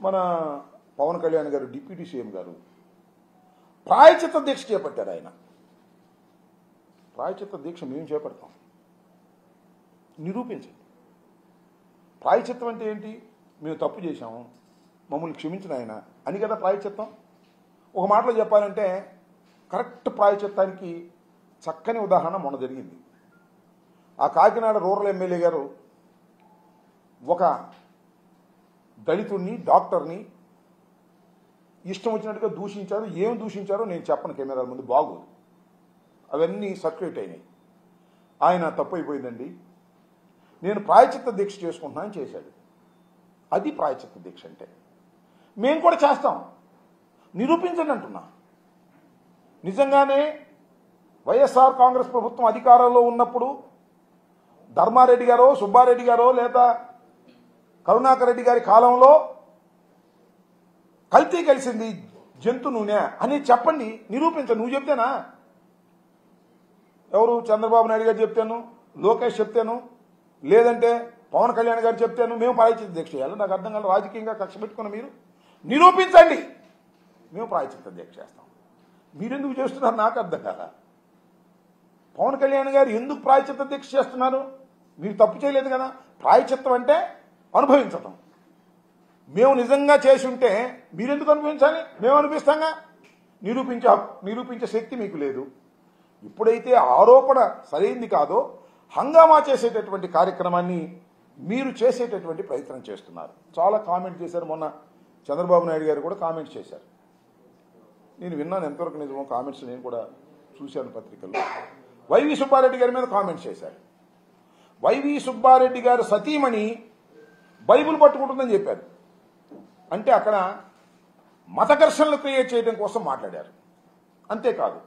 మన పవన్ కళ్యాణ్ గారు deputy CM గారు ప్రాయచిత్త దీక్ష చేపట్టారు. ఆయన ప్రాయచిత్త దీక్ష మేము చేపడతాం, నిరూపించండి. ప్రాయచిత్తం అంటే ఏంటి? మేము తప్పు చేశాము, మమ్మల్ని క్షమించిన ఆయన అని కదా ప్రాయచిత్తం. ఒక మాటలో చెప్పాలంటే కరెక్ట్ ప్రాయచిత్తానికి చక్కని ఉదాహరణ మొన్న జరిగింది. ఆ కాకినాడ రూరల్ ఎమ్మెల్యే గారు ఒక దళితుడిని, డాక్టర్ని ఇష్టం వచ్చినట్టుగా దూషించారు. ఏం దూషించారో నేను చెప్పను కెమెరాల ముందు, బాగోదు. అవన్నీ సర్క్యులేట్ అయినాయి. ఆయన తప్పు అయిపోయిందండి, నేను ప్రాయచిత్త దీక్ష చేసుకుంటున్నాను చేశాడు. అది ప్రాయచిత్త దీక్ష అంటే. మేము కూడా చేస్తాం, నిరూపించండి అంటున్నా. నిజంగానే వైఎస్ఆర్ కాంగ్రెస్ ప్రభుత్వం అధికారంలో ఉన్నప్పుడు ధర్మారెడ్డి గారో, సుబ్బారెడ్డి గారో, లేదా కరుణాకర్ రెడ్డి గారి కాలంలో కల్తీ కలిసింది జంతు నూనె అని చెప్పండి, నిరూపించండి. నువ్వు చెప్తేనా? ఎవరు? చంద్రబాబు నాయుడు గారు చెప్తాను, లోకేష్ చెప్తాను, లేదంటే పవన్ కళ్యాణ్ గారు చెప్తాను. మేము ప్రాయచిత్త దీక్ష చేయాలి? నాకు అర్థం కాదు. రాజకీయంగా కక్ష పెట్టుకున్న మీరు నిరూపించండి, మేము ప్రాయచిత్త దీక్ష చేస్తాం. మీరెందుకు చేస్తున్నారు నాకు అర్థం కాదా. పవన్ కళ్యాణ్ గారు ఎందుకు ప్రాయచిత్త దీక్ష చేస్తున్నారు? మీరు తప్పు చేయలేదు కదా. ప్రాయచిత్తం అంటే అనుభవించటం. మేము నిజంగా చేసి ఉంటే మీరెందుకు అనుభవించాలి? మేము అనిపిస్తాంగా. నిరూపించే శక్తి మీకు లేదు. ఇప్పుడైతే ఆరోపణ సరైంది కాదో హంగామా చేసేటటువంటి కార్యక్రమాన్ని మీరు చేసేటటువంటి ప్రయత్నం చేస్తున్నారు. చాలా కామెంట్ చేశారు. మొన్న చంద్రబాబు నాయుడు గారు కూడా కామెంట్స్ చేశారు. నేను విన్నాను, ఎంతవరకు నిజమో కామెంట్స్ నేను కూడా చూశాను పత్రికల్లో. వైవి సుబ్బారెడ్డి గారి మీద కామెంట్స్ చేశారు. వైవి సుబ్బారెడ్డి గారు సతీమణి బైబిల్ పట్టుకుంటుందని చెప్పారు. అంటే అక్కడ మత ఘర్షణలు క్రియేట్ చేయడం కోసం మాట్లాడారు. అంతేకాదు,